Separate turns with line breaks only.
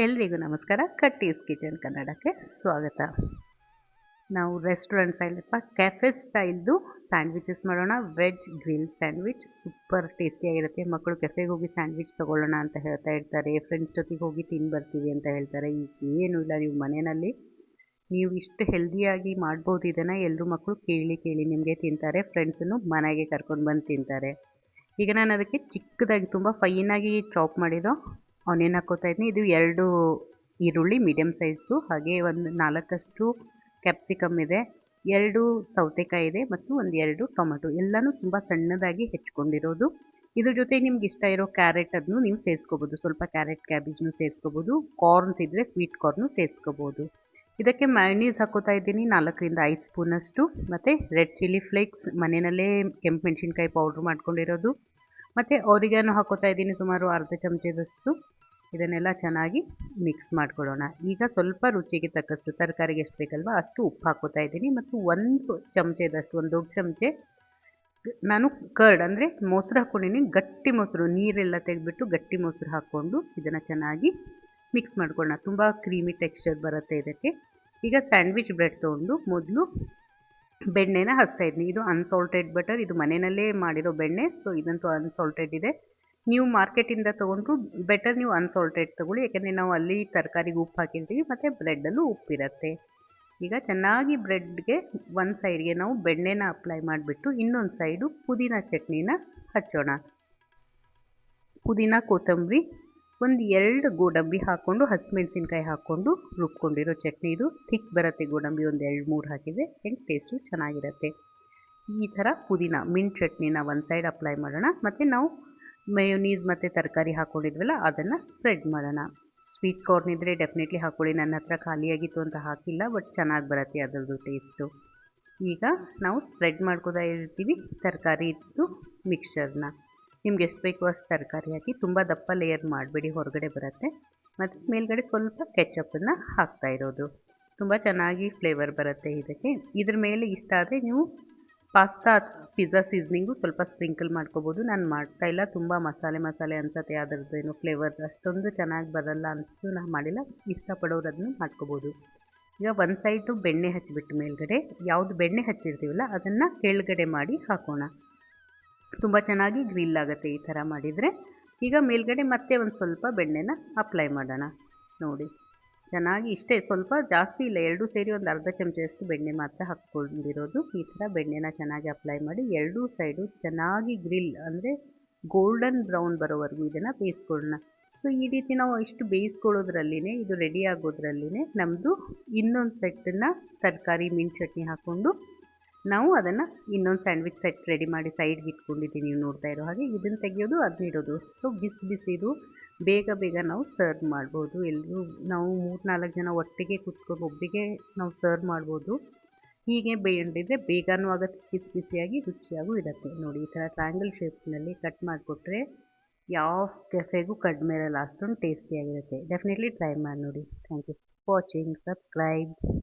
ಎಲ್ರಿಗೂ ನಮಸ್ಕಾರ. ಕಟ್ಟೀಸ್ ಕಿಚನ್ ಕನ್ನಡಕ್ಕೆ ಸ್ವಾಗತ. ನಾವು ರೆಸ್ಟೋರೆಂಟ್ ಸ್ಟೈಲಪ್ಪ ಕೆಫೆ ಸ್ಟೈಲ್ದು ಸ್ಯಾಂಡ್ವಿಚಸ್ ಮಾಡೋಣ. ವೆಜ್ ಗ್ರಿಲ್ ಸ್ಯಾಂಡ್ವಿಚ್ ಸೂಪರ್ ಟೇಸ್ಟಿಯಾಗಿರುತ್ತೆ. ಮಕ್ಕಳು ಕೆಫೆಗೆ ಹೋಗಿ ಸ್ಯಾಂಡ್ವಿಚ್ ತೊಗೊಳ್ಳೋಣ ಅಂತ ಹೇಳ್ತಾ ಇರ್ತಾರೆ, ಫ್ರೆಂಡ್ಸ್ ಜೊತೆಗೆ ಹೋಗಿ ತಿಂದು ಬರ್ತೀವಿ ಅಂತ ಹೇಳ್ತಾರೆ. ಈಗ ಏನೂ ಇಲ್ಲ, ನೀವು ಮನೆಯಲ್ಲಿ ನೀವು ಇಷ್ಟು ಹೆಲ್ದಿಯಾಗಿ ಮಾಡ್ಬೋದು. ಇದನ್ನು ಎಲ್ಲರೂ ಮಕ್ಕಳು ಕೇಳಿ ನಿಮಗೆ ತಿಂತಾರೆ, ಫ್ರೆಂಡ್ಸನ್ನು ಮನೆಗೆ ಕರ್ಕೊಂಡು ಬಂದು ತಿಂತಾರೆ. ಈಗ ನಾನು ಅದಕ್ಕೆ ಚಿಕ್ಕದಾಗಿ ತುಂಬ ಫೈನಾಗಿ ಚಾಪ್ ಮಾಡಿರೋ ಆನಿಯನ್ ಹಾಕ್ಕೋತಾ ಇದ್ದೀನಿ. ಇದು 2 ಈರುಳ್ಳಿ ಮೀಡಿಯಮ್ ಸೈಜ್ದು, ಹಾಗೆ ಒಂದು 4 ಕ್ಯಾಪ್ಸಿಕಮ್ ಇದೆ, 2 ಸೌತೆಕಾಯಿ ಇದೆ ಮತ್ತು 2 ಟೊಮೆಟೊ, ಎಲ್ಲನೂ ತುಂಬ ಸಣ್ಣದಾಗಿ ಹೆಚ್ಕೊಂಡಿರೋದು. ಇದ್ರ ಜೊತೆ ನಿಮ್ಗೆ ಇಷ್ಟ ಇರೋ ಕ್ಯಾರೆಟ್ ಅದನ್ನು ನೀವು ಸೇರಿಸ್ಕೋಬೋದು. ಸ್ವಲ್ಪ ಕ್ಯಾರೆಟ್ ಕ್ಯಾಬೇಜ್ನು ಸೇರಿಸ್ಕೋಬೋದು. ಕಾರ್ನ್ಸ್ ಇದ್ದರೆ ಸ್ವೀಟ್ ಕಾರ್ನು ಸೇರಿಸ್ಕೋಬೋದು. ಇದಕ್ಕೆ ಮಯೋನೀಸ್ ಹಾಕ್ಕೋತಾ ಇದ್ದೀನಿ 4 ರಿಂದ 5 ಸ್ಪೂನಷ್ಟು, ಮತ್ತು ರೆಡ್ ಚಿಲ್ಲಿ ಫ್ಲೇಕ್ಸ್ ಮನೆಯಲ್ಲೇ ಕೆಂಪು ಮೆಣಸಿನ್ಕಾಯಿ ಪೌಡ್ರ್ ಮಾಡ್ಕೊಂಡಿರೋದು, ಮತ್ತು ಆರಿಗಾನೋ ಹಾಕ್ಕೋತಾ ಇದ್ದೀನಿ ಸುಮಾರು ಅರ್ಧ ಚಮಚದಷ್ಟು. ಇದನ್ನೆಲ್ಲ ಚೆನ್ನಾಗಿ ಮಿಕ್ಸ್ ಮಾಡ್ಕೊಳ್ಳೋಣ. ಈಗ ಸ್ವಲ್ಪ ರುಚಿಗೆ ತಕ್ಕಷ್ಟು, ತರಕಾರಿಗೆ ಎಷ್ಟು ಬೇಕಲ್ವ ಅಷ್ಟು ಉಪ್ಪು ಹಾಕ್ಕೋತಾ ಇದ್ದೀನಿ, ಮತ್ತು 1 ಚಮಚದಷ್ಟು, ಒಂದು ದೊಡ್ಡ ಚಮಚೆ ನಾನು ಕರ್ಡ್ ಅಂದರೆ ಮೊಸರು ಹಾಕ್ಕೊಂಡಿದ್ದೀನಿ. ಗಟ್ಟಿ ಮೊಸರು, ನೀರೆಲ್ಲ ತೆಗೆದ್ಬಿಟ್ಟು ಗಟ್ಟಿ ಮೊಸರು ಹಾಕ್ಕೊಂಡು ಇದನ್ನು ಚೆನ್ನಾಗಿ ಮಿಕ್ಸ್ ಮಾಡ್ಕೊಳ್ಳೋಣ. ತುಂಬ ಕ್ರೀಮಿ ಟೆಕ್ಸ್ಚರ್ ಬರುತ್ತೆ ಇದಕ್ಕೆ. ಈಗ ಸ್ಯಾಂಡ್ವಿಚ್ ಬ್ರೆಡ್ ತೊಗೊಂಡು ಮೊದಲು ಬೆಣ್ಣೆನ ಹಚ್ತಾ ಇದ್ದೀನಿ. ಇದು ಅನ್ಸಾಲ್ಟೆಡ್ ಬಟರ್, ಇದು ಮನೆಯಲ್ಲೇ ಮಾಡಿರೋ ಬೆಣ್ಣೆ, ಸೊ ಇದಂತೂ ಅನ್ಸಾಲ್ಟೆಡ್ ಇದೆ. ನೀವು ಮಾರ್ಕೆಟಿಂದ ತೊಗೊಂಡ್ರು ಬೆಟರ್ ನೀವು ಅನ್ಸಾಲ್ಟೆಡ್ ತೊಗೊಳ್ಳಿ, ಯಾಕೆಂದರೆ ನಾವು ಅಲ್ಲಿ ತರಕಾರಿಗೆ ಉಪ್ಪು ಹಾಕಿರ್ತೀವಿ ಮತ್ತು ಬ್ರೆಡ್ಡಲ್ಲೂ ಉಪ್ಪಿರುತ್ತೆ. ಈಗ ಚೆನ್ನಾಗಿ ಬ್ರೆಡ್ಗೆ ಒಂದು ಸೈಡ್ಗೆ ನಾವು ಬೆಣ್ಣೆನ ಅಪ್ಲೈ ಮಾಡಿಬಿಟ್ಟು ಇನ್ನೊಂದು ಸೈಡು ಪುದೀನ ಚಟ್ನಿನ ಹಚ್ಚೋಣ. ಪುದೀನ ಕೊತ್ತಂಬರಿ, ಒಂದು 2 ಗೋಡಂಬಿ ಹಾಕ್ಕೊಂಡು ಹಸಿಮೆಣ್ಸಿನ್ಕಾಯಿ ಹಾಕ್ಕೊಂಡು ರುಬ್ಕೊಂಡಿರೋ ಚಟ್ನಿ. ಇದು ಥಿಕ್ ಬರುತ್ತೆ, ಗೋಡಂಬಿ ಒಂದು 2-3 ಹಾಕಿದರೆ ಆ್ಯಂಡ್ ಟೇಸ್ಟು ಚೆನ್ನಾಗಿರುತ್ತೆ. ಈ ಥರ ಪುದೀನ ಮಿಂಟ್ ಚಟ್ನಿನ ಒಂದು ಸೈಡ್ ಅಪ್ಲೈ ಮಾಡೋಣ, ಮತ್ತು ನಾವು ಮಯೋನೀಸ್ ಮತ್ತು ತರಕಾರಿ ಹಾಕ್ಕೊಂಡಿದ್ವಲ್ಲ ಅದನ್ನು ಸ್ಪ್ರೆಡ್ ಮಾಡೋಣ. ಸ್ವೀಟ್ ಕಾರ್ನ್ ಇದ್ದರೆ ಡೆಫಿನೆಟ್ಲಿ ಹಾಕ್ಕೊಳ್ಳಿ. ನನ್ನ ಹತ್ರ ಖಾಲಿಯಾಗಿತ್ತು ಅಂತ ಹಾಕಿಲ್ಲ, ಬಟ್ ಚೆನ್ನಾಗಿ ಬರುತ್ತೆ ಅದರದ್ದು ಟೇಸ್ಟು. ಈಗ ನಾವು ಸ್ಪ್ರೆಡ್ ಮಾಡ್ಕೋತಾ ಇರ್ತೀವಿ ತರಕಾರಿದು ಮಿಕ್ಸ್ಚರ್ನ. ನಿಮ್ಗೆ ಎಷ್ಟು ಬೇಕೋ ಅಷ್ಟು ತರಕಾರಿ ಹಾಕಿ, ತುಂಬ ದಪ್ಪ ಲೇಯರ್ ಮಾಡಬೇಡಿ, ಹೊರಗಡೆ ಬರುತ್ತೆ. ಮತ್ತು ಮೇಲ್ಗಡೆ ಸ್ವಲ್ಪ ಕೆಚಪ್ಪನ್ನು ಹಾಕ್ತಾ ಇರೋದು, ತುಂಬ ಚೆನ್ನಾಗಿ ಫ್ಲೇವರ್ ಬರುತ್ತೆ ಇದಕ್ಕೆ. ಇದ್ರ ಮೇಲೆ ಇಷ್ಟ ಆದರೆ ನೀವು ಪಾಸ್ತಾ ಪಿಜ್ಜಾ ಸೀಸ್ನಿಂಗು ಸ್ವಲ್ಪ ಸ್ಪ್ರಿಂಕಲ್ ಮಾಡ್ಕೋಬೋದು. ನಾನು ಮಾಡ್ತಾಯಿಲ್ಲ, ತುಂಬ ಮಸಾಲೆ ಅನಿಸುತ್ತೆ, ಅದರದ್ದೇನು ಫ್ಲೇವರ್ ಅಷ್ಟೊಂದು ಚೆನ್ನಾಗಿ ಬರಲ್ಲ ಅನಿಸ್ತು, ನಾನು ಮಾಡಿಲ್ಲ. ಇಷ್ಟಪಡೋರು ಅದನ್ನು ಮಾಡ್ಕೋಬೋದು. ಈಗ ಒಂದು ಸೈಡು ಬೆಣ್ಣೆ ಹಚ್ಚಿಬಿಟ್ಟು ಮೇಲ್ಗಡೆ ಯಾವುದು ಬೆಣ್ಣೆ ಹಚ್ಚಿರ್ತೀವಲ್ಲ ಅದನ್ನು ಕೆಳಗಡೆ ಮಾಡಿ ಹಾಕೋಣ. ತುಂಬ ಚೆನ್ನಾಗಿ ಗ್ರಿಲ್ ಆಗುತ್ತೆ ಈ ಥರ ಮಾಡಿದರೆ. ಈಗ ಮೇಲ್ಗಡೆ ಮತ್ತೆ ಒಂದು ಸ್ವಲ್ಪ ಬೆಣ್ಣೆನ ಅಪ್ಲೈ ಮಾಡೋಣ. ನೋಡಿ ಚೆನ್ನಾಗಿ, ಇಷ್ಟೇ, ಸ್ವಲ್ಪ ಜಾಸ್ತಿ ಇಲ್ಲ, 2 ಸೇರಿ ಒಂದು ಅರ್ಧ ಚಮಚದಷ್ಟು ಬೆಣ್ಣೆ ಮಾತ್ರ ಹಾಕ್ಕೊಂಡಿರೋದು. ಈ ಥರ ಬೆಣ್ಣೆನ ಚೆನ್ನಾಗಿ ಅಪ್ಲೈ ಮಾಡಿ 2 ಸೈಡು ಚೆನ್ನಾಗಿ ಗ್ರಿಲ್ ಅಂದರೆ ಗೋಲ್ಡನ್ ಬ್ರೌನ್ ಬರೋವರೆಗೂ ಇದನ್ನು ಬೇಯಿಸ್ಕೊಳ್ಳೋಣ. ಸೊ ಈ ರೀತಿ ನಾವು ಇಷ್ಟು ಬೇಯಿಸ್ಕೊಳ್ಳೋದ್ರಲ್ಲಿನೇ, ಇದು ರೆಡಿ ಆಗೋದ್ರಲ್ಲಿನೇ ನಮ್ಮದು ಇನ್ನೊಂದು ಸೆಟ್ಟನ್ನು ತರಕಾರಿ ಮಿಂಟ್ ಚಟ್ನಿ ಹಾಕ್ಕೊಂಡು ನಾವು ಅದನ್ನು ಇನ್ನೊಂದು ಸ್ಯಾಂಡ್ವಿಚ್ ಸೆಟ್ ರೆಡಿ ಮಾಡಿ ಸೈಡ್ಗೆ ಇಟ್ಕೊಂಡಿದ್ದೀನಿ. ನೀವು ನೋಡ್ತಾ ಇರೋ ಹಾಗೆ ಇದನ್ನು ತೆಗೆಯೋದು ಅದನ್ನ ಇಡೋದು. ಸೊ ಬಿಸಿದು ಬೇಗ ನಾವು ಸರ್ವ್ ಮಾಡ್ಬೋದು. ಎಲ್ಲರೂ ನಾವು 3-4 ಜನ ಒಟ್ಟಿಗೆ ಕುತ್ಕೊಂಡು ಒಬ್ಬರಿಗೆ ನಾವು ಸರ್ವ್ ಮಾಡ್ಬೋದು. ಹೀಗೆ ಬೇಯಿದ್ರೆ ಬೇಗನೂ ಆಗುತ್ತೆ, ಬಿಸಿಯಾಗಿ ರುಚಿಯಾಗೂ ಇರುತ್ತೆ. ನೋಡಿ ಈ ಥರ ಟ್ರಯಾಂಗಲ್ ಶೇಪ್ನಲ್ಲಿ ಕಟ್ ಮಾಡಿಕೊಟ್ರೆ ಯಾವ ಕೆಫೆಗೂ ಕಡಿಮೆ ಇರಲ್ಲ, ಅಷ್ಟೊಂದು ಟೇಸ್ಟಿಯಾಗಿರುತ್ತೆ. ಡೆಫಿನೆಟ್ಲಿ ಟ್ರೈ ಮಾಡಿ ನೋಡಿ. Thank you for watching. Subscribe.